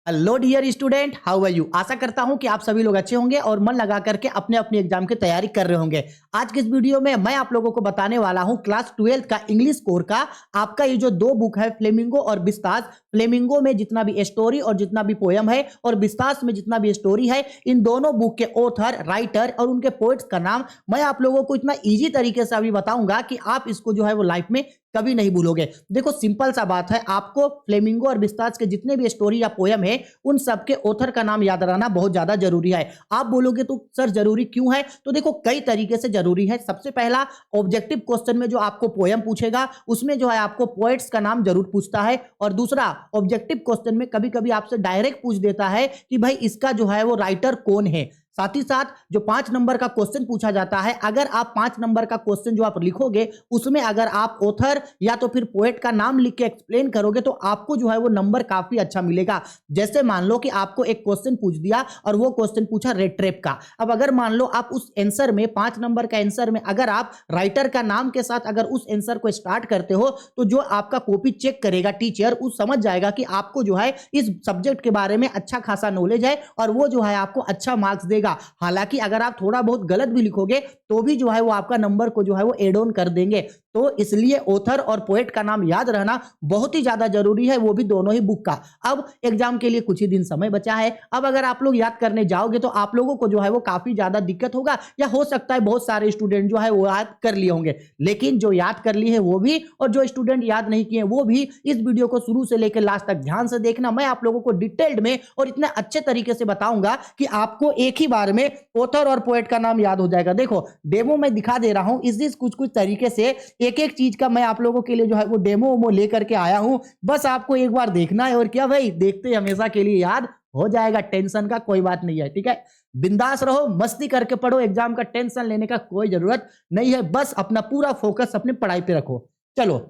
Hello dear student, how are you. आशा करता हूं कि आप सभी लोग अच्छे होंगे और मन लगा करके अपने अपने एग्जाम की तैयारी कर रहे होंगे। आज के इस वीडियो में मैं आप लोगों को बताने वाला हूं क्लास 12 का इंग्लिश कोर का आपका ये जो दो बुक है, फ्लेमिंगो और बिस्तास। फ्लेमिंगो में जितना भी स्टोरी और जितना भी पोयम है और बिस्तास में जितना भी स्टोरी है, इन दोनों बुक के ऑथर, राइटर और उनके पोएट्स का नाम मैं आप लोगों को इतना ईजी तरीके से अभी बताऊंगा कि आप इसको जो है वो लाइफ में कभी नहीं भूलोगे। देखो सिंपल सा बात है, आपको फ्लेमिंगो और बिस्तास के जितने भी स्टोरी या पोयम है उन सबके ऑथर का नाम याद रहना बहुत ज्यादा जरूरी है। आप बोलोगे तो सर जरूरी क्यों है, तो देखो कई तरीके से जरूरी है। सबसे पहला, ऑब्जेक्टिव क्वेश्चन में जो आपको पोयम पूछेगा उसमें जो है आपको पोएट्स का नाम जरूर पूछता है। और दूसरा, ऑब्जेक्टिव क्वेश्चन में कभी कभी आपसे डायरेक्ट पूछ देता है कि भाई इसका जो है वो राइटर कौन है। साथ ही साथ जो 5 नंबर का क्वेश्चन पूछा जाता है, अगर आप 5 नंबर का क्वेश्चन जो आप लिखोगे उसमें अगर आप ऑथर या तो फिर पोएट का नाम लिख के एक्सप्लेन करोगे तो आपको जो है वो नंबर काफी अच्छा मिलेगा। जैसे मान लो कि आपको एक क्वेश्चन पूछ दिया और वो क्वेश्चन पूछा रेड ट्रैप का। अब अगर मान लो आप उस आंसर में 5 नंबर का आंसर में अगर आप राइटर का नाम के साथ अगर उस आंसर को स्टार्ट करते हो तो जो आपका कॉपी चेक करेगा टीचर, उस समझ जाएगा कि आपको जो है इस सब्जेक्ट के बारे में अच्छा खासा नॉलेज है और वो जो है आपको अच्छा मार्क्स देगा। हालांकि अगर आप थोड़ा बहुत गलत भी लिखोगे तो भी जो है वो आपका नंबर को जो है वो एड ऑन कर देंगे। तो इसलिए ऑथर और पोएट का नाम याद रहना बहुत ही ज्यादा जरूरी है, वो भी दोनों ही बुक का। अब एग्जाम के लिए कुछ ही दिन समय बचा है। अब अगर आप लोग याद करने जाओगे तो आप लोगों को जो है वो काफी ज्यादा दिक्कत होगा, या हो सकता है बहुत सारे स्टूडेंट जो है वो याद कर लिए होंगे। लेकिन जो याद कर लिए हैं वो भी और जो स्टूडेंट याद नहीं किए वो भी इस वीडियो को शुरू से लेकर लास्ट तक ध्यान से देखना। मैं आप लोगों को डिटेल्ड में और इतने अच्छे तरीके से बताऊंगा कि आपको एक ही बार में ऑथर और पोएट का नाम याद हो जाएगा। देखो डेमो में दिखा दे रहा हूं, इस कुछ कुछ तरीके से एक एक चीज का मैं आप लोगों के लिए जो है वो डेमो लेकर के आया हूं। बस आपको एक बार देखना है और क्या भाई, देखते हमेशा के लिए याद हो जाएगा। टेंशन का कोई बात नहीं है, ठीक है। बिंदास रहो, मस्ती करके पढ़ो, एग्जाम का टेंशन लेने का कोई जरूरत नहीं है। बस अपना पूरा फोकस अपनी पढ़ाई पे रखो। चलो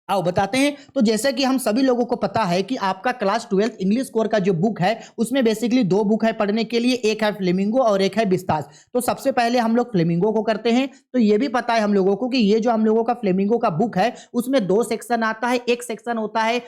आओ बताते हैं। तो जैसे कि हम सभी लोगों को पता है कि आपका क्लास 12 इंग्लिश कोर का जो बुक है उसमें बेसिकली दो बुक है पढ़ने के लिए, एक है फ्लेमिंगो और एक है बिस्तास। तो सबसे पहले हम लोग फ्लेमिंगो को करते हैं। तो ये भी पता है हम लोगों को कि ये जो हम लोगों का फ्लेमिंगो का बुक है उसमें 2 सेक्शन आता है। एक सेक्शन होता है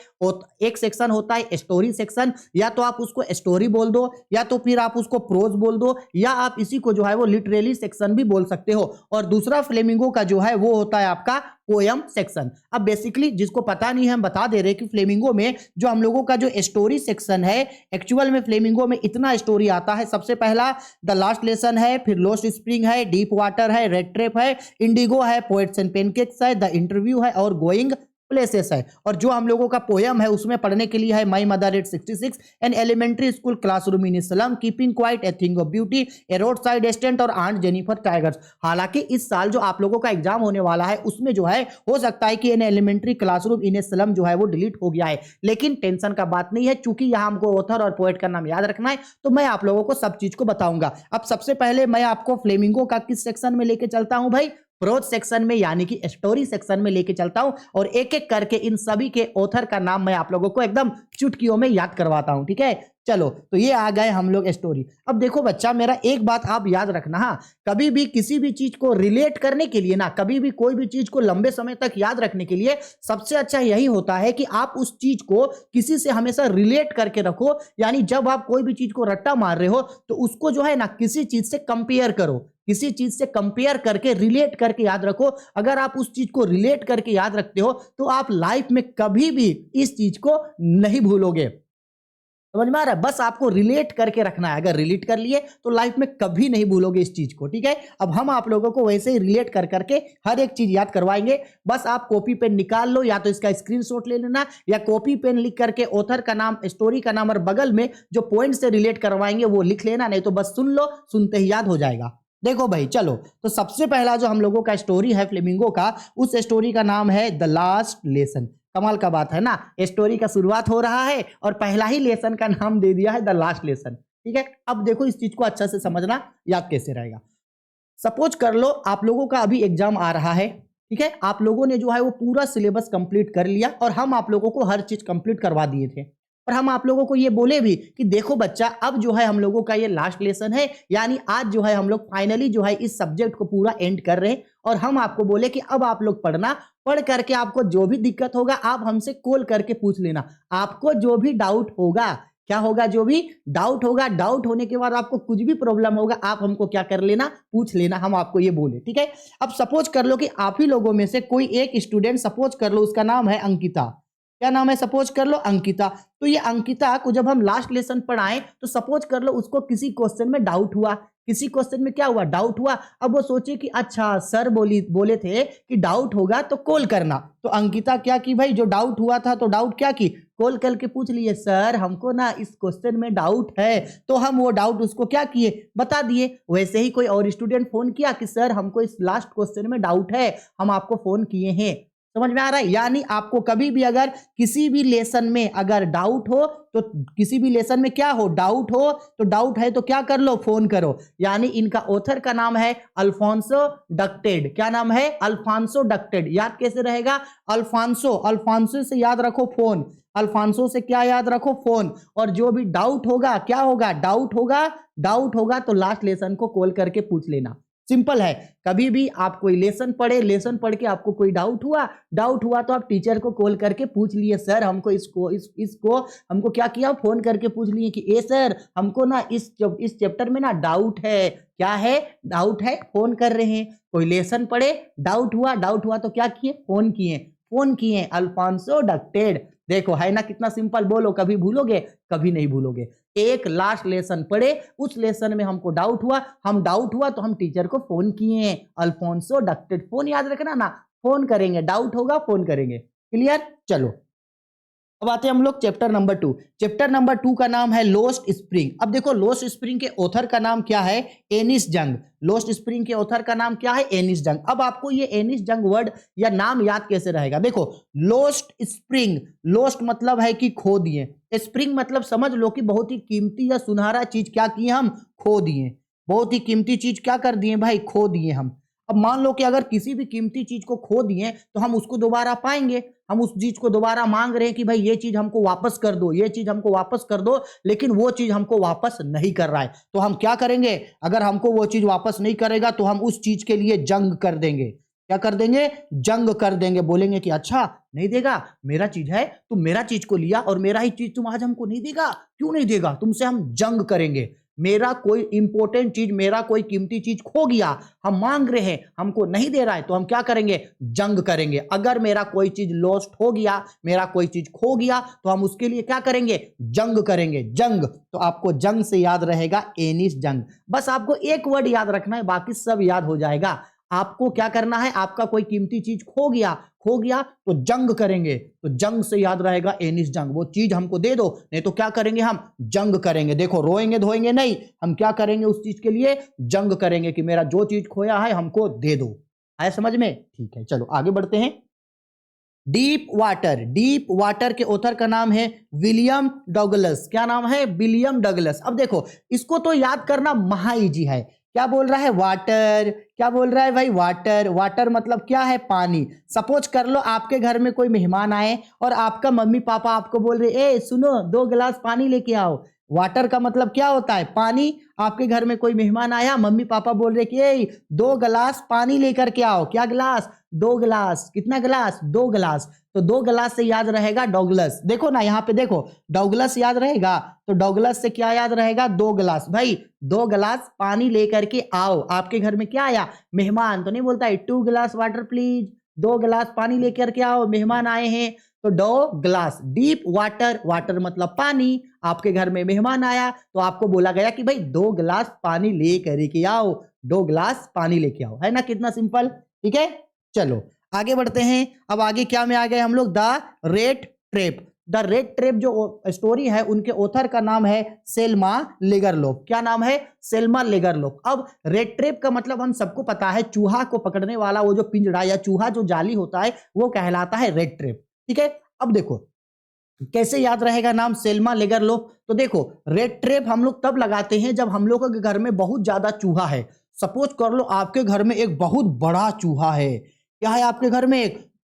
स्टोरी सेक्शन, या तो आप उसको स्टोरी बोल दो या तो फिर आप उसको प्रोज बोल दो या आप इसी को जो है वो लिटरेरी सेक्शन भी बोल सकते हो। और दूसरा फ्लेमिंगो का जो है वो होता है आपका पोयम सेक्शन। अब बेसिकली जिसको पता नहीं है हम बता दे रहे कि फ्लेमिंगो में जो हम लोगों का जो स्टोरी सेक्शन है, एक्चुअल में फ्लेमिंगो में इतना स्टोरी आता है। सबसे पहला द लास्ट लेसन है, फिर लोस्ट स्प्रिंग है, डीप वाटर है, रेड ट्रैप है, इंडिगो है, पोएट्स एंड पेनकेक्स है, द इंटरव्यू है और गोइंग प्लेसेस है। और जो हम लोगों का पोयम है उसमें पढ़ने के लिए है my mother at 66, an elementary school classroom in slum, keeping quiet, a thing of beauty, a roadside stand और आंट जेनिफर टाइगर्स। हालांकि इस साल जो आप लोगों का एग्जाम होने वाला है उसमें जो है हो सकता है कि an elementary classroom in slum जो है वो डिलीट हो गया है, लेकिन टेंशन का बात नहीं है चूंकि यहां हमको ऑथर और पोएट का नाम याद रखना है तो मैं आप लोगों को सब चीज को बताऊंगा। अब सबसे पहले मैं आपको फ्लेमिंगो का किस सेक्शन में लेके चलता हूं भाई, प्रोज सेक्शन में, यानी कि स्टोरी सेक्शन में लेके चलता हूं और एक एक करके इन सभी के ऑथर का नाम मैं आप लोगों को एकदम चुटकियों में याद करवाता हूं, ठीक है। चलो तो ये आ गए हम लोग स्टोरी। अब देखो बच्चा, मेरा एक बात आप याद रखना, हाँ, कभी भी किसी भी चीज को रिलेट करने के लिए ना, कभी भी कोई भी चीज को लंबे समय तक याद रखने के लिए सबसे अच्छा यही होता है कि आप उस चीज को किसी से हमेशा रिलेट करके रखो। यानी जब आप कोई भी चीज को रट्टा मार रहे हो तो उसको जो है ना किसी चीज से कंपेयर करो, किसी चीज से कंपेयर करके रिलेट करके याद रखो। अगर आप उस चीज को रिलेट करके याद रखते हो तो आप लाइफ में कभी भी इस चीज को नहीं भूलोगे। समझ में आ रहा है? बस आपको रिलेट करके रखना है। अगर रिलेट कर लिए तो लाइफ में कभी नहीं भूलोगे इस चीज को, ठीक है। अब हम आप लोगों को वैसे ही रिलेट कर करके हर एक चीज याद करवाएंगे। बस आप कॉपी पेन निकाल लो, या तो इसका स्क्रीनशॉट ले लेना या कॉपी पेन लिख करके ऑथर का नाम, स्टोरी का नाम और बगल में जो पॉइंट से रिलेट करवाएंगे वो लिख लेना, नहीं तो बस सुन लो, सुनते ही याद हो जाएगा। देखो भाई चलो, तो सबसे पहला जो हम लोगों का स्टोरी है फ्लेमिंगो का, उस स्टोरी का नाम है द लास्ट लेसन। कमाल का बात है ना, स्टोरी का शुरुआत हो रहा है और पहला ही लेसन का नाम दे दिया है द लास्ट लेसन, ठीक है। अब देखो इस चीज को अच्छा से समझना, याद कैसे रहेगा। सपोज कर लो आप लोगों का अभी एग्जाम आ रहा है, ठीक है। आप लोगों ने जो है वो पूरा सिलेबस कंप्लीट कर लिया और हम आप लोगों को हर चीज कंप्लीट करवा दिए थे। और हम आप लोगों को ये बोले भी कि देखो बच्चा, अब जो है हम लोगों का ये लास्ट लेसन है, यानी आज जो है हम लोग फाइनली जो है इस सब्जेक्ट को पूरा एंड कर रहे हैं। और हम आपको बोले कि अब आप लोग पढ़ना, पढ़ करके आपको जो भी दिक्कत होगा आप हमसे कॉल करके पूछ लेना। आपको जो भी डाउट होगा, क्या होगा, जो भी डाउट होगा, डाउट होने के बाद आपको कुछ भी प्रॉब्लम होगा आप हमको क्या कर लेना, पूछ लेना, हम आपको ये बोले, ठीक है। अब सपोज कर लो कि आप ही लोगों में से कोई एक स्टूडेंट, सपोज कर लो उसका नाम है अंकिता, क्या नाम है, सपोज कर लो अंकिता। तो ये अंकिता को जब हम लास्ट लेसन पढ़ाएं तो सपोज कर लो उसको किसी क्वेश्चन में डाउट हुआ, किसी क्वेश्चन में क्या हुआ, डाउट हुआ। अब वो सोचे कि अच्छा सर बोले थे कि डाउट होगा तो कॉल करना, तो अंकिता क्या की भाई, जो डाउट हुआ था तो डाउट क्या की, कॉल करके पूछ लिए, सर हमको ना इस क्वेश्चन में डाउट है, तो हम वो डाउट उसको क्या किए, बता दिए। वैसे ही कोई और स्टूडेंट फोन किया कि सर हमको इस लास्ट क्वेश्चन में डाउट है, हम आपको फोन किए हैं। समझ में आ रहा है, यानी आपको कभी भी अगर किसी भी लेसन में अगर डाउट हो, तो किसी भी लेसन में क्या हो, डाउट हो, तो डाउट है तो क्या कर लो, फोन करो। यानी इनका ऑथर का नाम है अल्फोंसो डक्टेड, क्या नाम है, अल्फोंसो डक्टेड। याद कैसे रहेगा, अल्फोंसो, अल्फोंसो से याद रखो फोन, अल्फोंसो से क्या याद रखो, फोन। और जो भी डाउट होगा, क्या होगा, डाउट होगा, डाउट होगा तो लास्ट लेसन को कॉल करके पूछ लेना। सिंपल है, कभी भी आप कोई लेसन पढ़े, लेसन पढ़ के आपको कोई डाउट हुआ तो आप टीचर को कॉल करके पूछ लिए, सर हमको इसको हमको क्या किया, फोन करके पूछ लिए कि ए सर हमको ना इस चैप्टर में ना डाउट है, क्या है, डाउट है, फोन कर रहे हैं। कोई लेसन पढ़े, डाउट हुआ तो क्या किए, फोन किए अल्फोंसो डक्टेड। देखो है ना कितना सिंपल, बोलो कभी भूलोगे, कभी नहीं भूलोगे। एक लास्ट लेसन पढ़े, उस लेसन में हमको डाउट हुआ तो हम टीचर को फोन किए, अल्फोंसो डक्टेड। फोन याद रखना ना, फोन करेंगे, डाउट होगा फोन करेंगे, क्लियर। चलो अब आते हैं हम लोग चैप्टर नंबर 2। चैप्टर नंबर 2 का नाम है लोस्ट स्प्रिंग। अब देखो लोस्ट स्प्रिंग के ऑथर का नाम क्या है, एनिस जंग। लोस्ट स्प्रिंग के ऑथर का नाम क्या है, एनिस जंग। अब आपको ये एनिस जंग वर्ड या नाम याद कैसे रहेगा, देखो लोस्ट स्प्रिंग, लोस्ट मतलब है कि खो दिए, स्प्रिंग मतलब समझ लो कि बहुत ही कीमती या सुनहरा चीज क्या किए हम, खो दिए, बहुत ही कीमती चीज क्या कर दिए भाई, खो दिए हम। अब मान लो कि अगर किसी भी कीमती चीज को खो दिए तो हम उसको दोबारा पाएंगे, हम उस चीज को दोबारा मांग रहे हैं कि भाई ये चीज हमको वापस कर दो, ये चीज हमको वापस कर दो, लेकिन वो चीज हमको वापस नहीं कर रहा है, तो हम क्या करेंगे, अगर हमको वो चीज वापस नहीं करेगा तो हम उस चीज के लिए जंग कर देंगे, क्या कर देंगे, जंग कर देंगे। बोलेंगे कि अच्छा नहीं देगा, मेरा चीज है, तुम मेरा चीज को लिया और मेरा ही चीज तुम आज हमको नहीं देगा, क्यों नहीं देगा, तुमसे हम जंग करेंगे। मेरा कोई इंपॉर्टेंट चीज, मेरा कोई कीमती चीज खो गया, हम मांग रहे हैं, हमको नहीं दे रहा है, तो हम क्या करेंगे, जंग करेंगे। अगर मेरा कोई चीज लॉस्ट हो गया, मेरा कोई चीज खो गया, तो हम उसके लिए क्या करेंगे, जंग करेंगे, जंग। तो आपको जंग से याद रहेगा एनिस जंग। बस आपको एक वर्ड याद रखना है, बाकी सब याद हो जाएगा। आपको क्या करना है, आपका कोई कीमती चीज खो गया तो जंग करेंगे, तो जंग से याद रहेगा एनिस जंग। वो चीज हमको दे दो, नहीं तो क्या करेंगे, हम जंग करेंगे। देखो रोएंगे धोएंगे नहीं, हम क्या करेंगे, उस चीज के लिए जंग करेंगे कि मेरा जो चीज खोया है हमको दे दो। आया समझ में, ठीक है। चलो आगे बढ़ते हैं। डीप वाटर के ऑथर का नाम है विलियम डगलस। क्या नाम है, विलियम डगलस। अब देखो इसको तो याद करना महा इजी है। क्या बोल रहा है, वाटर, क्या बोल रहा है भाई, वाटर। वाटर मतलब क्या है, पानी। सपोज कर लो आपके घर में कोई मेहमान आए और आपका मम्मी पापा आपको बोल रहे, ए सुनो 2 गिलास पानी लेके आओ। वाटर का मतलब क्या होता है, पानी। आपके घर में कोई मेहमान आया, मम्मी पापा बोल रहे कि ए 2 गिलास पानी लेकर के आओ। क्या गिलास, 2 गिलास। कितना गिलास, 2 गिलास। तो 2 गिलास से याद रहेगा डॉगलस। देखो ना यहाँ पे देखो, डॉगलस याद रहेगा, तो डॉगलस से क्या याद रहेगा, 2 गिलास। भाई 2 गिलास पानी लेकर के आओ। आपके घर में क्या आया, मेहमान, तो नहीं बोलता है 2 गिलास वाटर प्लीज, 2 गिलास पानी लेकर के आओ, मेहमान आए हैं, तो 2 गिलास। डीप वाटर, वाटर मतलब पानी। आपके घर में मेहमान आया तो आपको बोला गया कि भाई 2 गिलास पानी लेकर के आओ, 2 गिलास पानी लेके आओ। है ना कितना सिंपल, ठीक है। चलो आगे बढ़ते हैं। अब आगे क्या में आ गए हम लोग, the red trap. The red trap जो स्टोरी है उनके ऑथर का नाम है सेल्मा लेगरलोफ। क्या नाम है, सेल्मा लेगरलोफ। अब रेड ट्रैप का मतलब हम सबको पता है, चूहा को पकड़ने वाला वो जो पिंजड़ा या चूहा जो जाली होता है वो कहलाता है रेड ट्रैप, ठीक है। अब देखो कैसे याद रहेगा नाम सेल्मा लेगरलोफ। तो देखो रेड ट्रैप हम लोग तब लगाते हैं जब हम लोग के घर में बहुत ज्यादा चूहा है। सपोज कर लो आपके घर में एक बहुत बड़ा चूहा है, क्या है आपके घर में, एक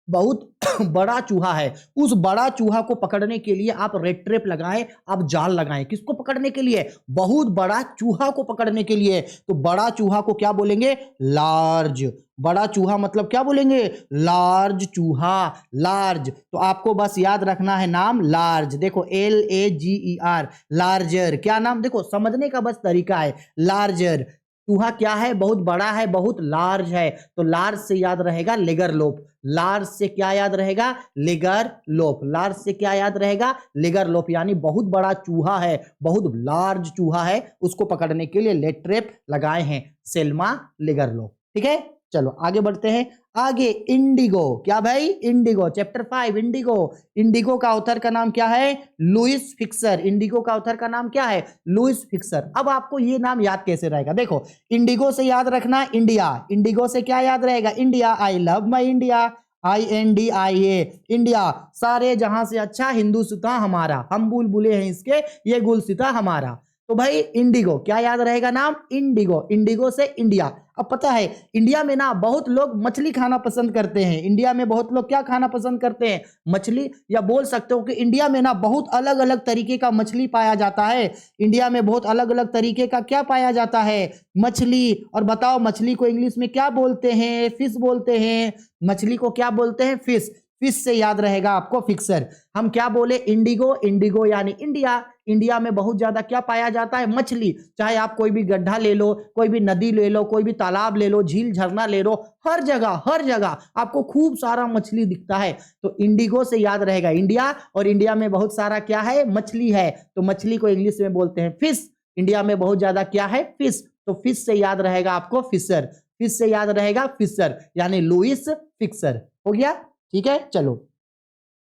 बहुत बड़ा चूहा है, उस बड़ा चूहा को पकड़ने के लिए आप रेड ट्रैप लगाएं, आप जाल लगाएं। किसको पकड़ने के लिए? बहुत बड़ा चूहा को पकड़ने के लिए। तो बड़ा चूहा को क्या बोलेंगे? लार्ज। बड़ा चूहा मतलब क्या बोलेंगे? लार्ज चूहा, लार्ज। तो आपको बस याद रखना है नाम लार्ज। देखो LAGER, लार्जर। क्या नाम? देखो समझने का बस तरीका है, लार्जर। चूहा क्या है? बहुत बड़ा है, बहुत लार्ज है। तो लार्ज से याद रहेगा लेगरलोप। लार्ज से क्या याद रहेगा? लेगरलोप। लार्ज से क्या याद रहेगा? लेगरलोप। यानी बहुत बड़ा चूहा है, बहुत लार्ज चूहा है, उसको पकड़ने के लिए लेट ट्रैप लगाए हैं सेल्मा लेगरलोप। ठीक है, चलो आगे बढ़ते हैं। आगे इंडिगो। क्या भाई? इंडिगो। Chapter 5 Indigo. इंडिगो का ऑथर का नाम क्या है? Louis Fischer. इंडिगो का ऑथर का नाम क्या है? Louis Fischer. अब आपको ये नाम याद कैसे रहेगा? देखो, इंडिगो से याद रखना इंडिया। इंडिगो से क्या याद रहेगा? India. I love my India, INDIA, India. सारे जहां से अच्छा हिंदुस्तान हमारा, हम बुलबुले हैं इसके, ये गुलसिता हमारा। तो भाई इंडिगो, क्या याद रहेगा नाम? इंडिगो। इंडिगो से इंडिया। अब पता है इंडिया में ना बहुत लोग मछली खाना पसंद करते हैं। इंडिया में बहुत लोग क्या खाना पसंद करते हैं? मछली। या बोल सकते हो कि इंडिया में ना बहुत अलग अलग तरीके का मछली पाया जाता है। इंडिया में बहुत अलग अलग तरीके का क्या पाया जाता है? मछली। और बताओ मछली को इंग्लिश में क्या बोलते हैं? फिश बोलते हैं। मछली को क्या बोलते हैं? फिश। फिश से याद रहेगा आपको फिक्सर। हम क्या बोले? इंडिगो। इंडिगो यानी इंडिया। इंडिया में बहुत ज्यादा क्या पाया जाता है? मछली। चाहे आप कोई भी गड्ढा ले लो, कोई भी नदी ले लो, कोई भी तालाब ले लो, झील झरना ले लो, हर जगह आपको खूब सारा मछली दिखता है। तो इंडिगो से याद रहेगा इंडिया, और इंडिया में बहुत सारा क्या है? मछली है। तो मछली को इंग्लिश में बोलते हैं फिश। इंडिया में बहुत ज्यादा क्या है? फिश। तो फिश से याद रहेगा आपको फिशर। फिश से याद रहेगा फिशर, यानी लुइस फिक्सर। हो गया? ठीक है, चलो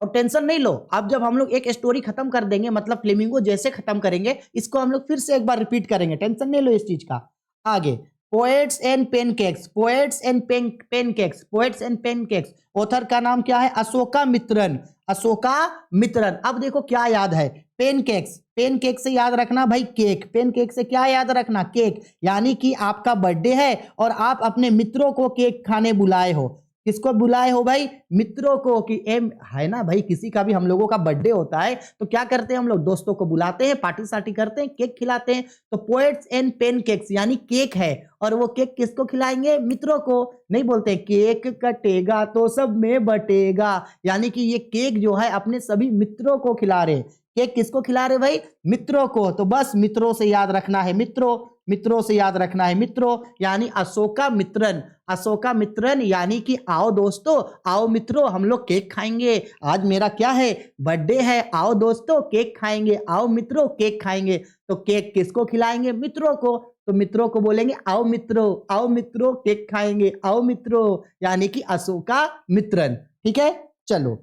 और टेंशन नहीं लो। अब जब हम लोग एक स्टोरी खत्म कर देंगे, मतलब फ्लेमिंगो जैसे खत्म करेंगे, इसको हम लोग फिर से एक बार रिपीट करेंगे। टेंशन नहीं लो इस चीज का। आगे poets and pancakes. Poets and pancakes. Poets and pancakes. Author का नाम क्या है? अशोका मित्रन। अशोका मित्रन। अब देखो क्या याद है? पेनकेक्स। पेनकेक से याद रखना भाई केक। पेनकेक से क्या याद रखना? केक। यानी कि आपका बर्थडे है और आप अपने मित्रों को केक खाने बुलाए हो। किसको बुलाए हो भाई? मित्रों को। कि एम है ना भाई, किसी का भी हम लोगों का बर्थडे होता है तो क्या करते हैं हम लोग? दोस्तों को बुलाते हैं, पार्टी सार्टी करते हैं, केक खिलाते हैं। तो पोएट्स एंड पेनकेक्स यानी केक है, और वो केक किसको खिलाएंगे? मित्रों को। नहीं बोलते केक कटेगा तो सब में बटेगा, यानी कि ये केक जो है अपने सभी मित्रों को खिला रहे। केक किसको खिला रहे भाई? मित्रों को। तो बस मित्रों से याद रखना है मित्रों। मित्रों से याद रखना है मित्रों, यानी अशोका मित्रन। अशोका मित्रन यानी कि आओ दोस्तों, आओ मित्रों, हम लोग केक खाएंगे। आज मेरा क्या है? बर्थडे है। आओ दोस्तों केक खाएंगे, आओ मित्रों केक खाएंगे। तो केक किसको खिलाएंगे? मित्रों को। तो मित्रों को बोलेंगे आओ मित्रों, आओ मित्रों केक खाएंगे, आओ मित्रों, यानी कि अशोका मित्रन। ठीक है, चलो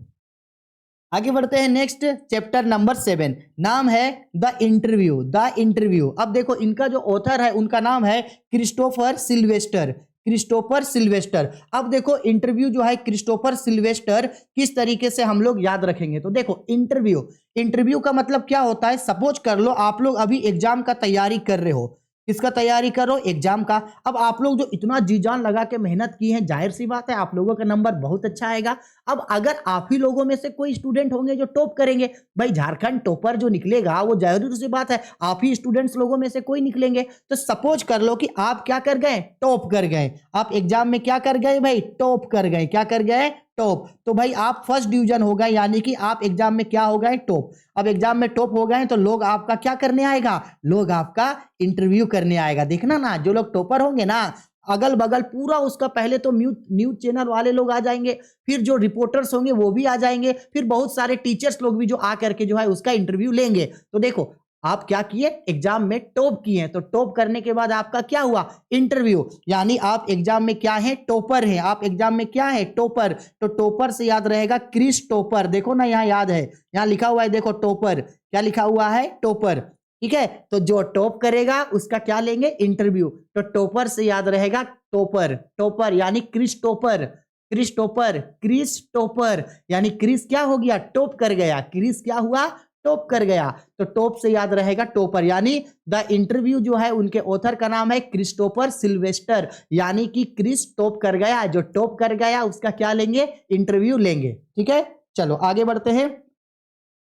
आगे बढ़ते हैं। नेक्स्ट चैप्टर नंबर 7, नाम है द इंटरव्यू। The interview. अब देखो इनका जो ऑथर है उनका नाम है क्रिस्टोफर सिल्वेस्टर। Christopher Sylvester. अब देखो इंटरव्यू जो है क्रिस्टोफर सिल्वेस्टर, किस तरीके से हम लोग याद रखेंगे? तो देखो इंटरव्यू। इंटरव्यू का मतलब क्या होता है? सपोज कर लो आप लोग अभी एग्जाम का तैयारी कर रहे हो। किसका तैयारी करो? एग्जाम का। अब आप लोग जो इतना जी जान लगा के मेहनत की है, जाहिर सी बात है आप लोगों का नंबर बहुत अच्छा आएगा। अब अगर आप ही लोगों में से कोई स्टूडेंट होंगे जो टॉप करेंगे, भाई झारखंड टॉपर जो निकलेगा वो जाहिर सी बात है आप ही स्टूडेंट्स लोगों में से कोई निकलेंगे। तो सपोज कर लो कि आप क्या कर गए? टॉप कर गए। आप एग्जाम में क्या कर गए भाई? टॉप कर गए। क्या कर गए? टॉप। तो भाई आप फर्स्ट डिवीजन हो गए, यानी कि आप एग्जाम में क्या हो गए? टॉप। अब एग्जाम में टॉप हो गए तो लोग आपका क्या करने आएगा? लोग आपका इंटरव्यू करने आएगा। देखना ना, जो लोग टॉपर होंगे ना, अगल बगल पूरा उसका पहले तो न्यूज चैनल वाले लोग आ जाएंगे, फिर जो रिपोर्टर्स होंगे वो भी आ जाएंगे, फिर बहुत सारे टीचर्स लोग भी जो आ करके जो है उसका इंटरव्यू लेंगे। तो देखो आप क्या किए? एग्जाम में टॉप किए। तो टॉप करने के बाद आपका क्या हुआ? इंटरव्यू। यानी आप एग्जाम में क्या है? टॉपर है। आप एग्जाम में क्या है? टॉपर। तो टॉपर से याद रहेगा क्रिस टॉपर। देखो ना यहाँ याद है, यहाँ लिखा हुआ है, देखो टॉपर। क्या लिखा हुआ है? टॉपर। ठीक है, तो जो टॉप करेगा उसका क्या लेंगे? इंटरव्यू। तो टॉपर से याद रहेगा टॉपर। टॉपर यानी Christopher. Christopher. Christopher यानी क्रिस क्या हो गया? टॉप कर गया। क्रिस क्या हुआ? टॉप कर गया, तो टॉप से याद रहेगा टॉपर, यानी द इंटरव्यू जो है उनके ऑथर का नाम है क्रिस्टोफर सिल्वेस्टर, यानी कि क्रिस टॉप कर गया, जो टॉप कर गया उसका क्या लेंगे, इंटरव्यू लेंगे। ठीक है, चलो आगे बढ़ते हैं।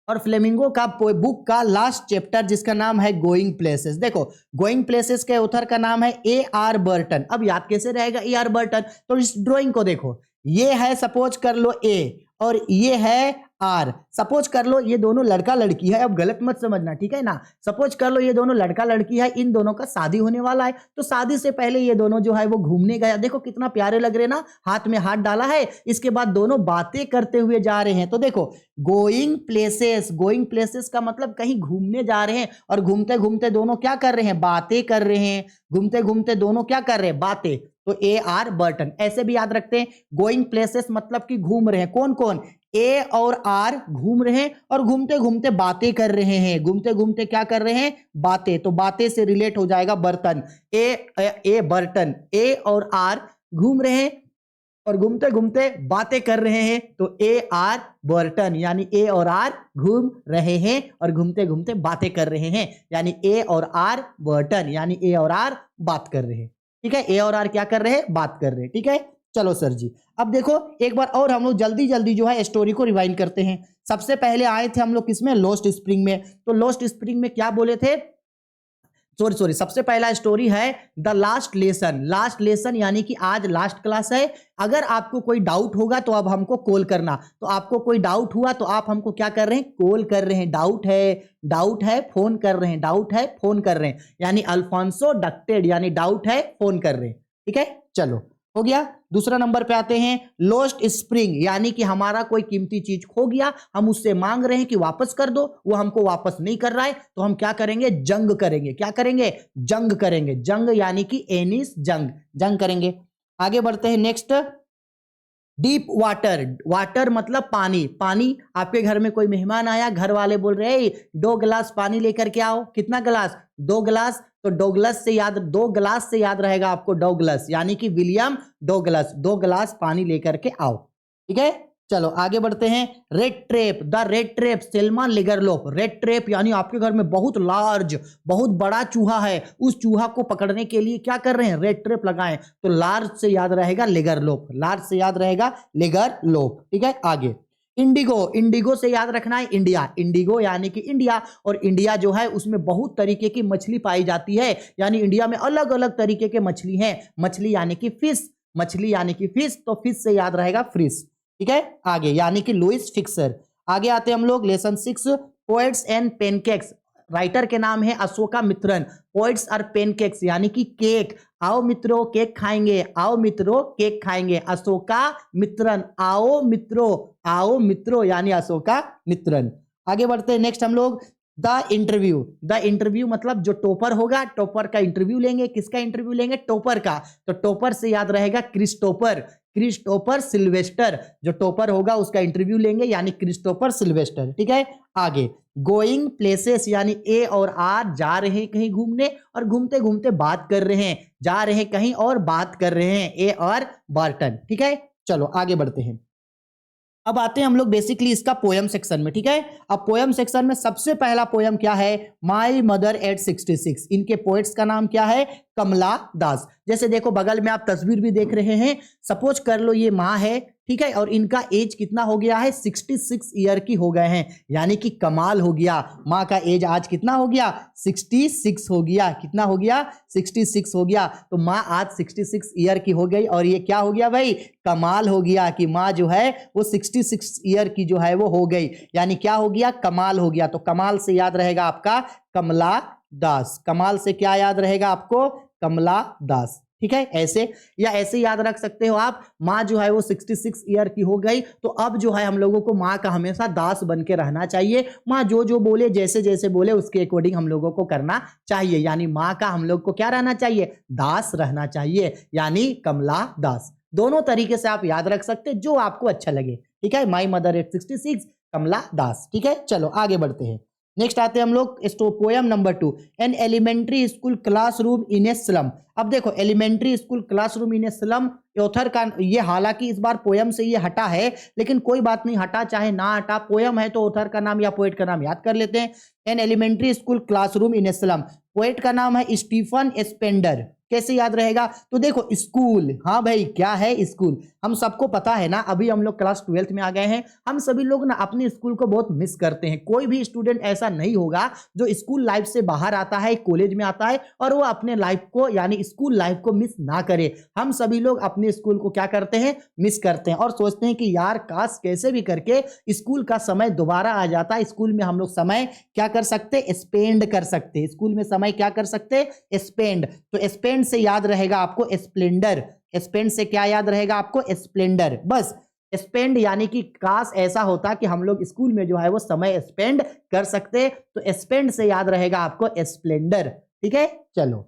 और फ्लेमिंगो का बुक का लास्ट चैप्टर जिसका नाम है गोइंग प्लेसेस, देखो गोइंग प्लेसेस के ऑथर का नाम है A.R. बर्टन। अब याद कैसे रहेगा A.R. बर्टन, तो इस ड्राइंग को देखो, ये है सपोज कर लो A और ये है R, सपोज कर लो ये दोनों लड़का लड़की है, अब गलत मत समझना, ठीक है ना। सपोज कर लो ये दोनों लड़का लड़की है, इन दोनों का शादी होने वाला है, तो शादी से पहले ये दोनों जो है वो घूमने गया, देखो कितना प्यारे लग रहे ना, हाथ में हाथ डाला है, इसके बाद दोनों बातें करते हुए जा रहे हैं। तो देखो गोइंग प्लेसेस, गोइंग प्लेसेस का मतलब कहीं घूमने जा रहे हैं, और घूमते घूमते दोनों क्या कर रहे हैं, बातें कर रहे हैं, घूमते घूमते दोनों क्या कर रहे हैं, बातें। तो A.R. बर्टन, ऐसे भी याद रखते हैं, गोइंग प्लेसेस मतलब कि घूम रहे हैं, कौन कौन, A और R घूम रहे हैं और घूमते घूमते बातें कर रहे हैं, घूमते घूमते क्या कर रहे हैं, बातें, तो बातें से रिलेट हो जाएगा बर्तन, ए बर्तन, A और R घूम रहे हैं और घूमते घूमते बातें कर रहे हैं, तो A.R. बर्टन, यानी A और R घूम रहे हैं और घूमते घूमते बातें कर रहे हैं, यानी A और R बर्टन, यानी A और R बात कर रहे हैं। ठीक है, A और R क्या कर रहे हैं, बात कर रहे हैं। ठीक है, चलो सर जी, अब देखो एक बार और हम लोग जल्दी जल्दी जो है स्टोरी को रिवाइंड करते हैं। सबसे पहले आए थे हम लोग किसमें, लॉस्ट स्प्रिंग में। तो लॉस्ट स्प्रिंग में क्या बोले थे, सॉरी सबसे पहला स्टोरी है the last lesson. Last lesson यानी कि आज लास्ट क्लास है, अगर आपको कोई डाउट होगा तो अब हमको कॉल करना, तो आपको कोई डाउट हुआ तो आप हमको क्या कर रहे हैं, कॉल कर रहे हैं, डाउट है फोन कर रहे हैं, डाउट है फोन कर रहे हैं, यानी अल्फांसो डक्टेड, यानी डाउट है फोन कर रहे हैं। ठीक है, चलो हो गया। दूसरा नंबर पे आते हैं लॉस्ट स्प्रिंग, यानी कि हमारा कोई कीमती चीज खो गया, हम उससे मांग रहे हैं कि वापस कर दो, वो हमको वापस नहीं कर रहा है, तो हम क्या करेंगे, जंग करेंगे। क्या करेंगे, जंग करेंगे, जंग यानी कि एनिस जंग, जंग करेंगे। आगे बढ़ते हैं नेक्स्ट, डीप वाटर, वाटर मतलब पानी, पानी, आपके घर में कोई मेहमान आया, घर वाले बोल रहे हैं 2 गिलास पानी लेकर के आओ, कितना गिलास, 2 गिलास, तो डोगलस से याद, 2 गिलास से याद रहेगा आपको डोगलस, यानी कि विलियम डोगलस, 2 गिलास पानी लेकर के आओ। ठीक है, चलो आगे बढ़ते हैं। Rattrap, the rattrap, Selma Lagerlof. Rattrap यानी आपके घर में बहुत लार्ज, बहुत बड़ा चूहा है, उस चूहा को पकड़ने के लिए क्या कर रहे हैं, रेड ट्रेप लगाएं, तो लार्ज से याद रहेगा लिगरलोफ, लार्ज से याद रहेगा लिगरलोफ। ठीक है, आगे इंडिगो, इंडिगो से याद रखना है इंडिया, इंडिगो यानी कि इंडिया, और इंडिया जो है उसमें बहुत तरीके की मछली पाई जाती है, यानी इंडिया में अलग अलग तरीके के मछली हैं, मछली यानी कि फिश, मछली यानी कि फिश, तो फिश से याद रहेगा फिश। ठीक है, आगे यानी कि लुइस फिक्सर। आगे आते हैं हम लोग lesson 6, poets and pancakes. Writer के नाम है अशोका मित्रन। पोएट्स और पेनकेक्स यानी कि केक, आओ मित्रों केक खाएंगे, आओ मित्रों केक खाएंगे, अशोका मित्रन, आओ मित्रों यानी अशोका मित्रन। आगे बढ़ते हैं नेक्स्ट हम लोग, द इंटरव्यू। द इंटरव्यू मतलब जो टॉपर होगा, टॉपर का इंटरव्यू लेंगे, किसका इंटरव्यू लेंगे, टॉपर का, तो टॉपर से याद रहेगा क्रिस्टोफर, क्रिस्टोफर सिल्वेस्टर, जो टॉपर होगा उसका इंटरव्यू लेंगे, यानी क्रिस्टोफर सिल्वेस्टर। ठीक है, आगे गोइंग प्लेसेस, यानी ए और आर जा रहे हैं कहीं घूमने और घूमते घूमते बात कर रहे हैं, जा रहे हैं कहीं और बात कर रहे हैं, ए और बार्टन। ठीक है, चलो आगे बढ़ते हैं। अब आते हैं हम लोग बेसिकली इसका पोयम सेक्शन में। ठीक है, अब पोयम सेक्शन में सबसे पहला पोयम क्या है, माई मदर एट 66। इनके पोएट्स का नाम क्या है, कमला दास। जैसे देखो बगल में आप तस्वीर भी देख रहे हैं, सपोज कर लो ये माँ है, ठीक है, और इनका एज कितना हो गया है, 66 ईयर की हो गए हैं, यानी कि कमाल हो गया, माँ का एज आज कितना हो गया, 66 हो गया, कितना हो गया, 66 हो गया, तो माँ आज 66 ईयर की हो गई, और ये क्या हो गया भाई, कमाल हो गया कि माँ जो है वो 66 ईयर की जो है वो हो गई, यानी क्या हो गया, कमाल हो गया। तो कमाल से याद रहेगा आपका कमला दास, कमाल से क्या याद रहेगा आपको, कमला दास। ठीक है, ऐसे या ऐसे याद रख सकते हो आप, माँ जो है वो 66 ईयर की हो गई, तो अब जो है हम लोगों को माँ का हमेशा दास बन के रहना चाहिए, माँ जो जो बोले, जैसे जैसे बोले उसके अकॉर्डिंग हम लोगों को करना चाहिए, यानी माँ का हम लोग को क्या रहना चाहिए, दास रहना चाहिए, यानी कमला दास। दोनों तरीके से आप याद रख सकते हैं, जो आपको अच्छा लगे। ठीक है, माई मदर एट 66, कमला दास। ठीक है, चलो आगे बढ़ते हैं। नेक्स्ट आते हैं हम लोग poem number 2, an elementary school classroom in a slum. अब देखो elementary school classroom in a slum, author का ये हालांकि इस बार पोयम से ये हटा है, लेकिन कोई बात नहीं, हटा चाहे ना हटा, पोयम है तो ऑथर का नाम या पोएट का नाम याद कर लेते हैं। An elementary school classroom in a slum, poet का नाम है स्टीफन स्पेंडर। कैसे याद रहेगा? तो देखो स्कूल, हाँ भाई क्या है स्कूल, हम सबको पता है ना, अभी हम लोग क्लास 12th में आ गए हैं, हम सभी लोग ना अपने स्कूल को बहुत मिस करते हैं। कोई भी स्टूडेंट ऐसा नहीं होगा जो स्कूल लाइफ से बाहर आता है, कॉलेज में आता है और वो अपने लाइफ को यानी स्कूल लाइफ को मिस ना करे। हम सभी लोग अपने स्कूल को क्या करते हैं? मिस करते हैं और सोचते हैं कि यार काश कैसे भी करके स्कूल का समय दोबारा आ जाता है, स्कूल में हम लोग समय क्या कर सकते? स्पेंड कर सकते, स्कूल में समय क्या कर सकते? स्पेंड। तो स्पेंड से याद रहेगा आपको स्प्लेंडर, स्पेंड से क्या याद रहेगा आपको? स्प्लेंडर। बस स्पेंड यानी कि काश ऐसा होता कि हम लोग स्कूल में जो है वो समय स्पेंड कर सकते, तो स्पेंड से याद रहेगा आपको स्प्लेंडर। ठीक है, चलो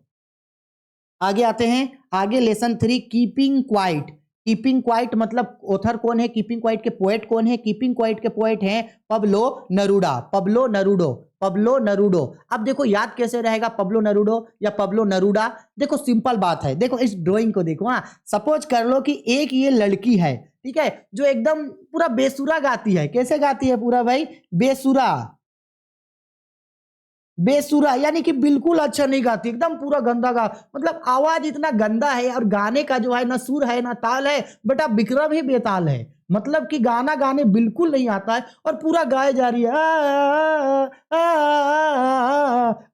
आगे आते हैं। आगे lesson 3 keeping quiet. Keeping quiet मतलब ऑथर कौन है? कीपिंग क्वाइट के पोएट कौन है? कीपिंग क्वाइट के पोएट हैं पब्लो नरूडा, पब्लो नरूडो, पब्लो नरूडो। अब देखो याद कैसे रहेगा पब्लो नरूडो या पब्लो नरूडा? देखो सिंपल बात है, देखो इस ड्राइंग को देखो। हाँ, सपोज कर लो कि एक ये लड़की है, ठीक है, जो एकदम पूरा बेसुरा गाती है। कैसे गाती है? पूरा भाई बेसुरा, बेसुरा यानी कि बिल्कुल अच्छा नहीं गाती, एकदम पूरा गंदा गा, मतलब आवाज इतना गंदा है और गाने का जो है ना सुर है ना ताल है, बेटा विक्रम ही बेताल है। मतलब कि गाना गाने बिल्कुल नहीं आता है और पूरा गाए जा रही है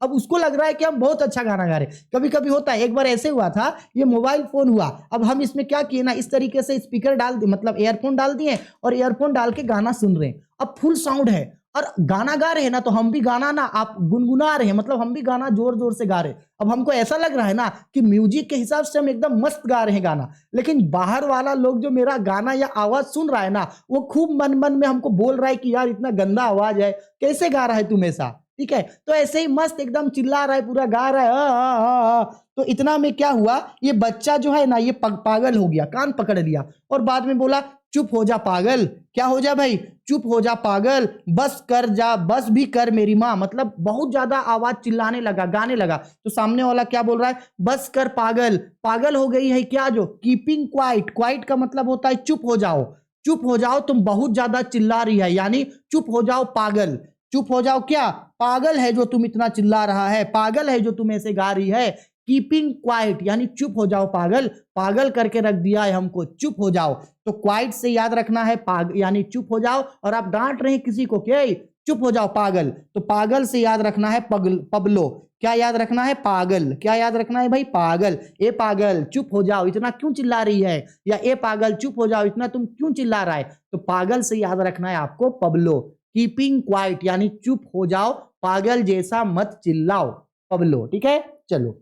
अब उसको लग रहा है कि हम बहुत अच्छा गाना गा रहे। कभी कभी होता है, एक बार ऐसे हुआ था, ये मोबाइल फोन हुआ, अब हम इसमें क्या किए ना, इस तरीके से स्पीकर डाल दिए, मतलब ईयरफोन डाल दिए और ईयरफोन डाल के गाना सुन रहे हैं। अब फुल साउंड है और गाना गा रहे हैं ना, तो हम भी गाना ना आप गुनगुना रहे हैं, मतलब हम भी गाना जोर जोर से गा रहे हैं। अब हमको ऐसा लग रहा है ना कि म्यूजिक के हिसाब से हम एकदम मस्त गा रहे हैं गाना, लेकिन बाहर वाला लोग जो मेरा गाना या आवाज सुन रहा है ना, वो खूब मन मन में हमको बोल रहा है कि यार इतना गंदा आवाज है, कैसे गा रहा है तुम ऐसा। ठीक है, तो ऐसे ही मस्त एकदम चिल्ला रहा है, पूरा गा रहा है तो इतना में क्या हुआ, ये बच्चा जो है ना ये पागल हो गया, कान पकड़ लिया और बाद में बोला चुप हो जा पागल। क्या हो जा भाई? चुप हो जा पागल, बस कर जा, बस भी कर मेरी माँ। मतलब बहुत ज्यादा आवाज चिल्लाने लगा, गाने लगा। तो सामने वाला क्या बोल रहा है? बस कर पागल, पागल हो गई है क्या? जो कीपिंग क्वाइट, क्वाइट का मतलब होता है चुप हो जाओ, चुप हो जाओ, तुम बहुत ज्यादा चिल्ला रही है, यानी चुप हो जाओ पागल। चुप हो जाओ क्या? पागल है जो तुम इतना चिल्ला रहा है, पागल है जो तुम ऐसे गा रही है। कीपिंग क्वाइट यानी चुप हो जाओ पागल, पागल करके रख दिया है हमको, चुप हो जाओ। तो क्वाइट से याद रखना है यानी चुप हो जाओ, और आप डांट रहे हैं किसी को क्या चुप हो जाओ पागल, तो पागल से याद रखना है पबलो। क्या याद रखना है? पागल। क्या याद रखना है भाई? पागल। ए पागल चुप हो जाओ, इतना क्यों चिल्ला रही है, या ए पागल चुप हो जाओ, इतना तुम क्यों चिल्ला रहा है। तो पागल से याद रखना है आपको पबलो। कीपिंग क्वाइट यानी चुप हो जाओ, पागल जैसा मत चिल्लाओ, पबलो। ठीक है, चलो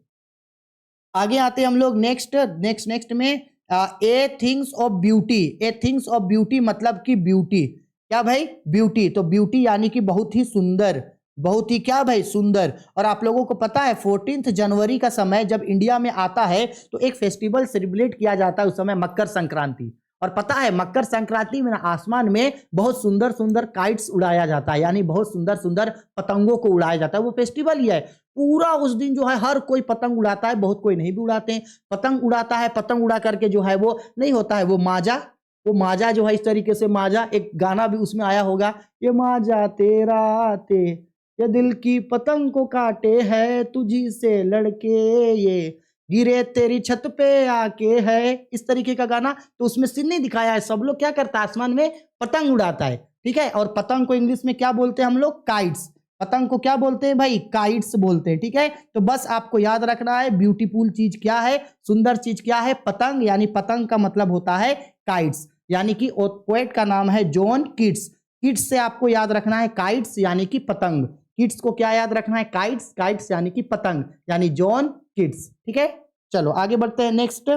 आगे आते हैं हम लोग नेक्स्ट में a things of beauty. A things of beauty मतलब कि ब्यूटी, क्या भाई? ब्यूटी। तो ब्यूटी यानी कि बहुत ही सुंदर, बहुत ही क्या भाई? सुंदर। और आप लोगों को पता है 14 जनवरी का समय जब इंडिया में आता है तो एक फेस्टिवल सेलिब्रेट किया जाता है, उस समय मकर संक्रांति। और पता है मकर संक्रांति में आसमान में बहुत सुंदर सुंदर काइट्स उड़ाया जाता है, यानी बहुत सुंदर सुंदर पतंगों को उड़ाया जाता है। वो फेस्टिवल ही है, पूरा उस दिन जो है हर कोई पतंग उड़ाता है, बहुत कोई नहीं भी उड़ाते हैं। पतंग उड़ाता है, पतंग उड़ा करके जो है वो नहीं होता है वो माजा, वो माजा जो है इस तरीके से माजा, एक गाना भी उसमें आया होगा, ये माजा तेरा आते ये दिल की पतंग को काटे है तुझी से लड़के, ये गिरे तेरी छत पे आके है, इस तरीके का गाना। तो उसमें सीन नहीं दिखाया है, सब लोग क्या करता है आसमान में पतंग उड़ाता है। ठीक है, और पतंग को इंग्लिश में क्या बोलते हैं हम लोग? काइट्स। पतंग को क्या बोलते हैं भाई? काइट्स बोलते हैं। ठीक है, तो बस आपको याद रखना है ब्यूटीफुल चीज क्या है, सुंदर चीज क्या है? पतंग, यानी पतंग का मतलब होता है काइट्स, यानी कि पोएट का नाम है जॉन कीट्स। कीट्स से आपको याद रखना है काइट्स यानी कि पतंग। कीट्स को क्या याद रखना है? काइट्स, काइट्स यानी कि पतंग, यानी जॉन कीट्स। ठीक है, चलो आगे बढ़ते हैं नेक्स्ट।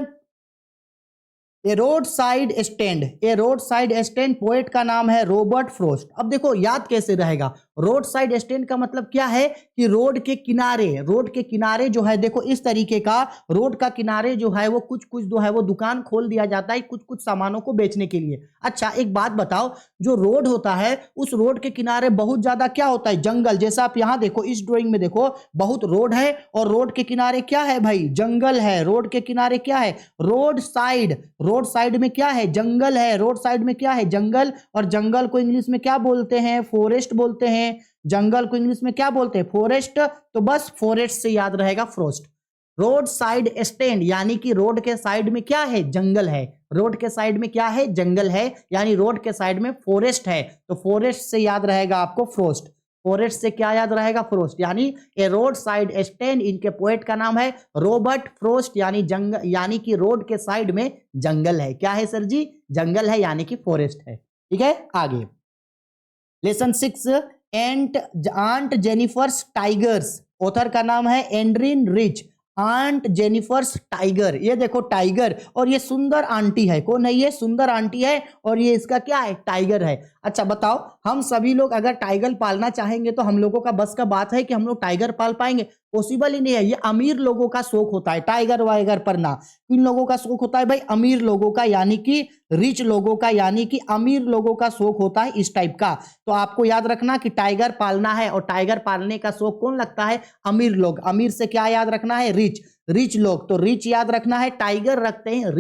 ए रोड साइड स्टैंड, ए रोड साइड स्टैंड, पोएट का नाम है रॉबर्ट फ्रॉस्ट। अब देखो याद कैसे रहेगा, रोड साइड स्टैंड का मतलब क्या है कि रोड के किनारे जो है देखो इस तरीके का रोड का किनारे जो है वो कुछ कुछ जो है वो दुकान खोल दिया जाता है कुछ कुछ सामानों को बेचने के लिए। अच्छा एक बात बताओ, जो रोड होता है उस रोड के किनारे बहुत ज्यादा क्या होता है, जंगल। जैसा आप यहां देखो इस ड्राइंग में देखो बहुत रोड है और रोड के किनारे क्या है भाई, जंगल है। रोड के किनारे क्या है, रोड साइड में क्या है, जंगल है। रोड साइड में क्या है, जंगल। और जंगल को इंग्लिश में क्या बोलते हैं, फॉरेस्ट बोलते हैं। जंगल को इंग्लिश में क्या बोलते हैं, फॉरेस्ट। तो बस फॉरेस्ट से याद रहेगा फ्रॉस्ट। रोड साइड स्टैंड यानी कि रोड के साइड में क्या है, जंगल है। रोड के साइड में क्या है, जंगल है, यानी रोड के साइड में फॉरेस्ट है। तो फॉरेस्ट से याद रहेगा आपको फ्रॉस्ट। फॉरेस्ट से क्या याद रहेगा, फ्रॉस्ट। यानी ए रोड साइड स्टैंड, इनके पोएट का नाम है रॉबर्ट फ्रॉस्ट। यानी कि रोड के साइड में जंगल है। क्या है सर जी, जंगल है यानी कि फॉरेस्ट है। ठीक है आगे lesson 6 Aunt Jennifer's tigers. Author का नाम है एंड्रीन रिच। आंट जेनिफर्स टाइगर, ये देखो टाइगर और ये सुंदर आंटी है। कौन है ये, सुंदर आंटी है और ये इसका क्या है, टाइगर है। अच्छा बताओ, हम सभी लोग अगर टाइगर पालना चाहेंगे तो हम लोगों का बस का बात है कि हम लोग टाइगर पाल पाएंगे, पॉसिबल ही नहीं है। ये अमीर लोगों का शौक होता है टाइगर वाइगर पर ना। इन लोगों का शौक होता है भाई अमीर लोगों का, यानी कि रिच लोगों का, यानी कि अमीर लोगों का शौक होता है इस टाइप का। तो आपको याद रखना कि टाइगर पालना है और टाइगर पालने का शौक कौन लगता है, अमीर लोग। अमीर से क्या याद रखना है, रिच लोग। तो रिच याद रखना है, टाइगर रखते हैं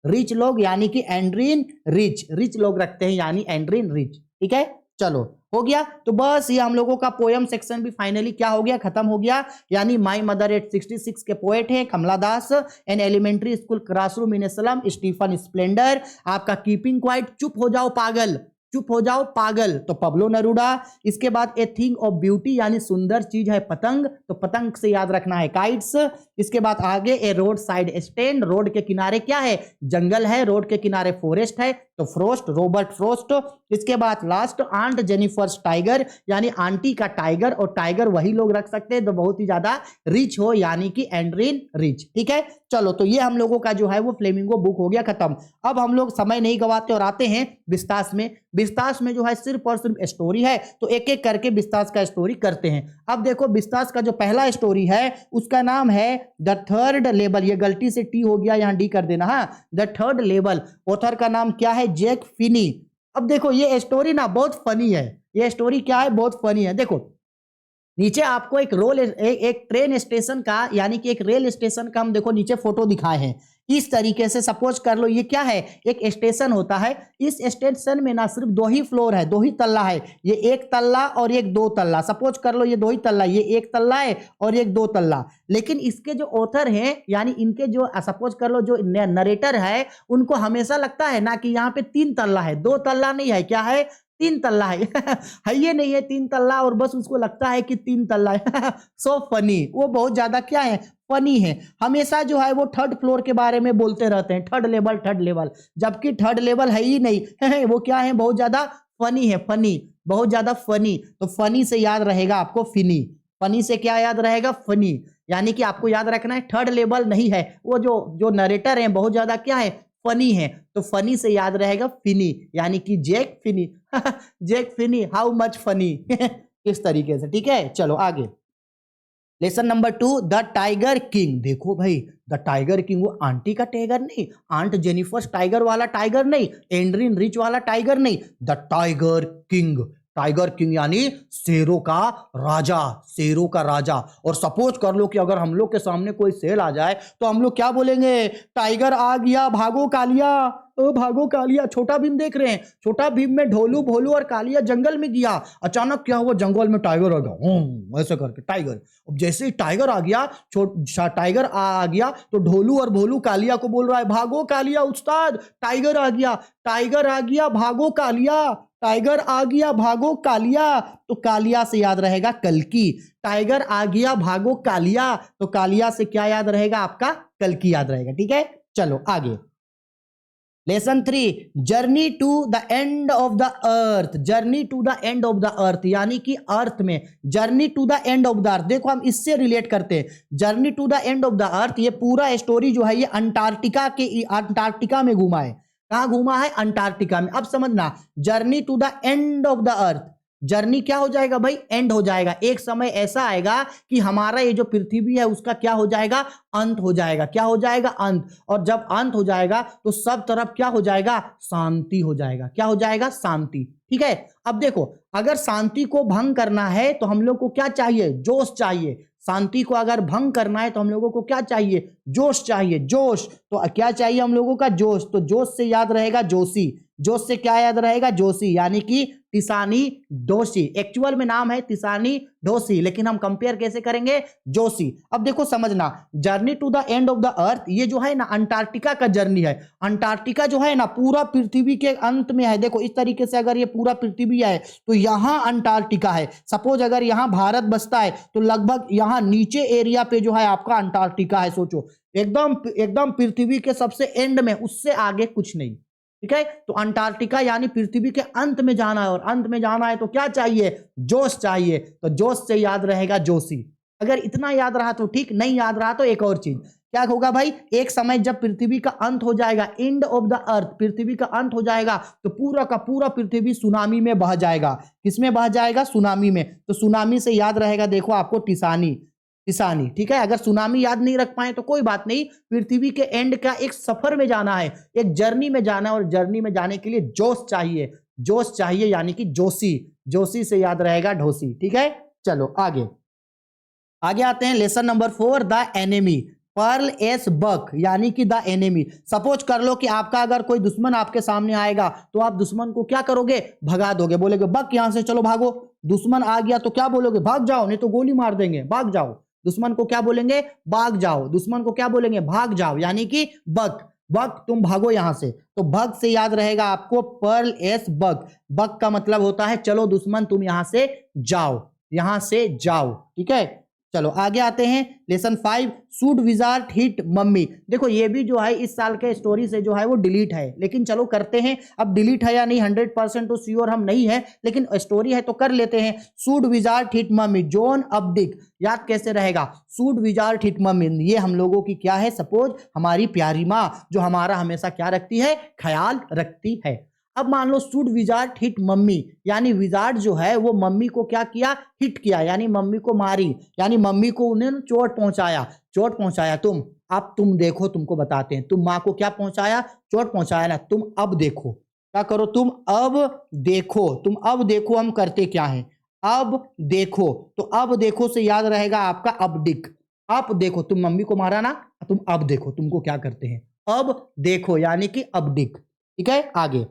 रिच लोग यानी कि एंड्रीन रिच लोग रखते हैं यानी एंड्रीन रिच। ठीक है चलो हो गया। तो बस ये हम लोगों का पोयम सेक्शन भी फाइनली क्या हो गया, खत्म हो गया। यानी माई मदर एट 66 के पोएट हैं Kamala Das. An elementary school classroom in slum Stephen Spender. आपका कीपिंग क्वाइट, चुप हो जाओ पागल तो पब्लो नरूडा। इसके बाद ए थिंग ऑफ ब्यूटी यानी सुंदर चीज है पतंग, तो पतंग से याद रखना है काइट्स। इसके बाद आगे ए रोड साइड स्टैंड, रोड के किनारे क्या है, जंगल है। रोड के किनारे फॉरेस्ट है तो फ्रॉस्ट, रॉबर्ट फ्रॉस्ट। इसके बाद लास्ट आंट जेनिफर्स टाइगर यानी आंटी का टाइगर, और टाइगर वही लोग रख सकते हैं तो बहुत ही ज्यादा रिच हो यानी कि एंड्रीन रिच। ठीक है चलो, तो ये हम लोगों का जो है वो फ्लेमिंगो बुक हो गया खत्म। अब हम लोग समय नहीं गवाते और आते हैं बिस्तास में। बिस्तास में जो है सिर्फ और सिर्फ स्टोरी है, तो एक एक करके बिस्तास का स्टोरी करते हैं। अब देखो बिस्तास का जो पहला स्टोरी है उसका नाम है द थर्ड लेवल। ये गलती से टी हो गया, यहां डी कर देना। हाँ, द थर्ड लेवल। ऑथर का नाम क्या है, जैक फिनी। अब देखो ये स्टोरी ना बहुत फनी है। ये स्टोरी क्या है, बहुत फनी है। देखो नीचे आपको एक ट्रेन स्टेशन का यानी कि एक रेल स्टेशन का हम देखो नीचे फोटो दिखाए हैं इस तरीके से। सपोज कर लो ये क्या है, एक स्टेशन होता है। इस स्टेशन में ना सिर्फ 2 ही फ्लोर है, 2 ही तल्ला है। ये 1 तल्ला और एक 2 तल्ला। सपोज कर लो ये 2 ही तल्ला, ये 1 तल्ला है और एक 2 तल्ला। लेकिन इसके जो ऑथर हैं यानी इनके जो सपोज कर लो जो नरेटर है उनको हमेशा लगता है ना कि यहाँ पे 3 तल्ला है, 2 तल्ला नहीं है। क्या है, 3 तल्ला है। है ये नहीं है 3 तल्ला, और बस उसको लगता है कि 3 तल्ला है। सो फनी, वो बहुत ज्यादा क्या है, फनी है। हमेशा जो है वो 3rd फ्लोर के बारे में बोलते रहते हैं, 3rd लेवल, जबकि 3rd लेवल है ही नहीं। वो क्या है, बहुत ज्यादा फनी है, फनी, बहुत ज्यादा फनी। तो फनी से याद रहेगा आपको फिनी। फनी से क्या याद रहेगा, फनी। यानी कि आपको याद रखना है 3rd लेवल नहीं है, वो जो नरेटर है बहुत ज्यादा क्या है, फनी है। तो फनी से याद रहेगा फिनी यानी कि Jack Finney. Jack Finney, how much funny. इस तरीके से। ठीक है चलो आगे lesson number 2 the tiger king. देखो भाई द टाइगर किंग, वो आंटी का टाइगर नहीं, आंट जेनिफर्स टाइगर वाला टाइगर नहीं, एंड्रीन रिच वाला टाइगर नहीं, the tiger king. Tiger king यानी शेरों का राजा। और सपोज कर लो कि अगर हम लोग के सामने कोई शेर आ जाए तो हम लोग क्या बोलेंगे, टाइगर आ गया, भागो कालिया, ओ भागो कालिया। छोटा भीम देख रहे हैं, छोटा भीम में ढोलू भोलू और कालिया जंगल में गया। अचानक क्या हुआ, जंगल में टाइगर आ गया, ऐसे करके टाइगर। अब जैसे ही टाइगर आ गया, टाइगर आ गया तो ढोलू और भोलू कालिया को बोल रहा है, भागो कालिया उस्ताद, टाइगर आ गया, भागो कालिया, टाइगर आ गया, भागो कालिया। तो कालिया से याद रहेगा कल्कि। टाइगर आ गया, भागो कालिया, तो कालिया से क्या याद रहेगा आपका, कल्कि याद रहेगा। ठीक है चलो आगे lesson 3, journey to the end of the earth. Journey to the end of the earth यानी कि अर्थ में, journey to the end of the earth, देखो हम इससे रिलेट करते हैं। Journey to the end of the earth, ये पूरा स्टोरी जो है ये अंटार्कटिका में घूमा है। कहां घूमा है? अंटार्कटिका में। अब समझना, journey to the end of the earth, journey क्या हो जाएगा भाई? एंड हो जाएगा। एक समय ऐसा आएगा कि हमारा ये जो पृथ्वी है उसका क्या हो जाएगा? अंत हो जाएगा। क्या हो जाएगा? अंत। और जब अंत हो जाएगा तो सब तरफ क्या हो जाएगा? शांति हो जाएगा। क्या हो जाएगा? शांति। ठीक है। अब देखो, अगर शांति को भंग करना है तो हम लोग को क्या चाहिए? जोश चाहिए। शांति को अगर भंग करना है तो हम लोगों को क्या चाहिए? जोश चाहिए। जोश, तो क्या चाहिए हम लोगों का? जोश। तो जोश से याद रहेगा जोशी। जोश से क्या याद रहेगा? जोशी, यानी कि तिसानी डोशी। एक्चुअल में नाम है तिसानी डोशी, लेकिन हम कंपेयर कैसे करेंगे? जोशी। अब देखो समझना, journey to the end of the earth, ये जो है ना अंटार्कटिका का जर्नी है। अंटार्कटिका जो है ना पूरा पृथ्वी के अंत में है। देखो इस तरीके से अगर ये पूरा पृथ्वी है तो यहां अंटार्कटिका है। सपोज अगर यहां भारत बसता है तो लगभग यहां नीचे एरिया पे जो है आपका अंटार्कटिका है। सोचो, एकदम एकदम पृथ्वी के सबसे एंड में, उससे आगे कुछ नहीं। ठीक है। तो अंटार्कटिका यानी पृथ्वी के अंत में जाना है, और अंत में जाना है तो क्या चाहिए? जोश चाहिए। तो जोश से याद रहेगा जोशी। अगर इतना याद रहा तो ठीक, नहीं याद रहा तो एक और चीज क्या होगा भाई? एक समय जब पृथ्वी का अंत हो जाएगा, एंड ऑफ द अर्थ, पृथ्वी का अंत हो जाएगा, तो पूरा का पूरा पृथ्वी सुनामी में बह जाएगा। किसमें बह जाएगा? सुनामी में। तो सुनामी से याद रहेगा देखो आपको तिसानी। तिसानी। ठीक है। अगर सुनामी याद नहीं रख पाए तो कोई बात नहीं, पृथ्वी के एंड का एक सफर में जाना है, एक जर्नी में जाना है, और जर्नी में जाने के लिए जोश चाहिए। जोश चाहिए यानी कि जोशी। जोशी से याद रहेगा ढोसी। ठीक है। चलो आगे आगे आते हैं। Lesson number 4, the enemy. Pearl S Buck यानी कि द एनिमी। सपोज कर लो कि आपका अगर कोई दुश्मन आपके सामने आएगा तो आप दुश्मन को क्या करोगे? भगा दोगे। बोलोगे बक यहां से चलो भागो। दुश्मन आ गया तो क्या बोलोगे? भाग जाओ, नहीं तो गोली मार देंगे, भाग जाओ। दुश्मन को क्या बोलेंगे? भाग जाओ। दुश्मन को क्या बोलेंगे? भाग जाओ, यानी कि बक। बक, तुम भागो यहां से। तो बक से याद रहेगा आपको पर्ल एस बक। बक का मतलब होता है चलो दुश्मन तुम यहां से जाओ, यहां से जाओ। ठीक है। चलो आगे आते हैं। Lesson 5, should wizard hit mummy. देखो ये भी जो है इस साल के स्टोरी से जो है वो डिलीट है, लेकिन चलो करते हैं। अब डिलीट है या नहीं 100% तो श्योर हम नहीं है, लेकिन स्टोरी है तो कर लेते हैं। Should wizard hit mommy, John Updike. याद कैसे रहेगा? शुड विजार्ड हिट मम्मी, ये हम लोगों की क्या है? सपोज हमारी प्यारी माँ, जो हमारा हमेशा क्या रखती है? ख्याल रखती है। अब मान लो शुड विजार्ड हिट मम्मी, यानी विजार्ड जो है वो मम्मी को क्या किया? हिट किया, यानी मम्मी को मारी, यानी मम्मी को उन्हें चोट पहुंचाया। चोट पहुंचाया तुम। अब तुम देखो, तुमको बताते हैं, तुम माँ को क्या पहुंचाया? चोट पहुंचाया ना। तुम अब देखो, क्या करो? तुम अब देखो। तुम अब देखो हम करते क्या है? अब देखो। तो अब देखो से याद रहेगा आपका अपडिक। अब देखो, तुम मम्मी को मारा ना, तुम अब देखो तुमको क्या करते हैं? अब देखो, यानी कि अपडिक। ठीक है। आगे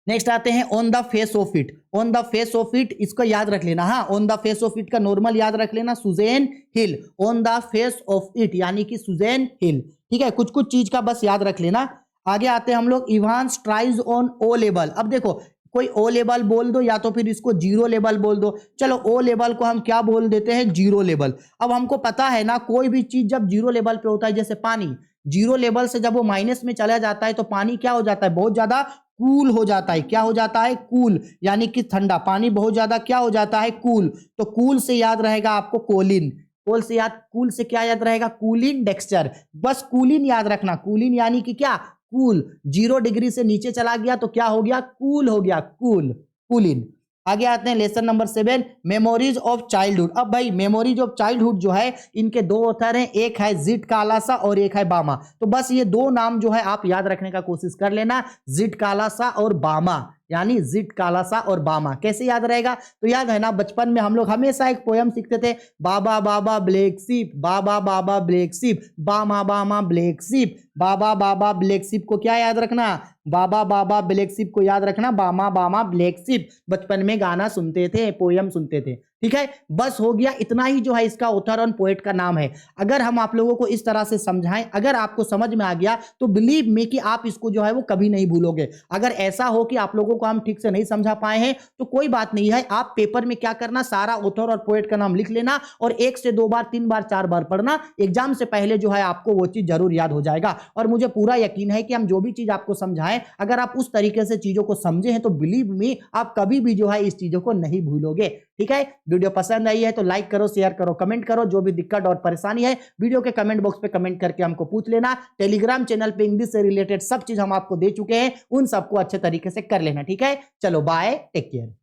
नेक्स्ट आते हैं on the face of it. On the face of it, इसको याद रख लेना। हाँ, on the face of it का नॉर्मल याद रख लेना, Susan Hill. On the face of it यानी कि सुजैन हिल। ठीक है। कुछ कुछ चीज का बस याद रख लेना। आगे आते हैं हम लोग Evans tries on O level. अब देखो, कोई ओ लेवल बोल दो या तो फिर इसको जीरो लेवल बोल दो। चलो ओ लेवल को हम क्या बोल देते हैं? Zero level. अब हमको पता है ना, कोई भी चीज जब जीरो लेवल पे होता है, जैसे पानी, जीरो लेवल से जब वो माइनस में चला जाता है तो पानी क्या हो जाता है? बहुत ज्यादा कूल हो जाता है। क्या हो जाता है? कूल, यानी कि ठंडा। पानी बहुत ज्यादा क्या हो जाता है? कूल। तो कूल से याद रहेगा आपको कोलिन। कूल से क्या याद रहेगा? कूलिन डेक्सचर। बस कूलिन याद रखना। कूलिन यानी कि क्या? कूल। 0 डिग्री से नीचे चला गया तो क्या हो गया? कूल हो गया, कूल, कूलिन। आगे आते हैं lesson number 7, memories of childhood. अब भाई मेमोरीज ऑफ चाइल्डहुड जो है, इनके दो ऑथर हैं, एक है जिट कालासा और एक है बामा। तो बस ये दो नाम जो है आप याद रखने का कोशिश कर लेना, जिट कालासा और बामा, यानी जिट कालासा और बामा। कैसे याद रहेगा? तो याद है ना, बचपन में हम लोग हमेशा एक पोयम सीखते थे, बाबा बाबा ब्लैक शिप, बाबा बाबा ब्लैक शिप, बामा बामा ब्लैक शिप। बाबा बाबा ब्लैक शिप को क्या याद रखना? बाबा बाबा ब्लैक शिप को याद रखना, बामा बामा ब्लैक शिप। बचपन में गाना सुनते थे, पोयम सुनते थे। ठीक है, बस हो गया, इतना ही जो है इसका ऑथर और पोएट का नाम है। अगर हम आप लोगों को इस तरह से समझाएं, अगर आपको समझ में आ गया तो बिलीव मी कि आप इसको जो है वो कभी नहीं भूलोगे। अगर ऐसा हो कि आप लोगों को हम ठीक से नहीं समझा पाए हैं तो कोई बात नहीं है, आप पेपर में क्या करना, सारा ऑथर और पोएट का नाम लिख लेना और 1 से 2 बार 3 बार 4 बार पढ़ना। एग्जाम से पहले जो है आपको वो चीज जरूर याद हो जाएगा। और मुझे पूरा यकीन है कि हम जो भी चीज आपको समझाएं, अगर आप उस तरीके से चीजों को समझे हैं तो बिलीव मी आप कभी भी जो है इस चीजों को नहीं भूलोगे। ठीक है, वीडियो पसंद आई है तो लाइक करो, शेयर करो, कमेंट करो। जो भी दिक्कत और परेशानी है वीडियो के कमेंट बॉक्स पे कमेंट करके हमको पूछ लेना। टेलीग्राम चैनल पे इंग्लिश से रिलेटेड सब चीज हम आपको दे चुके हैं, उन सबको अच्छे तरीके से कर लेना। ठीक है, चलो बाय, टेक केयर।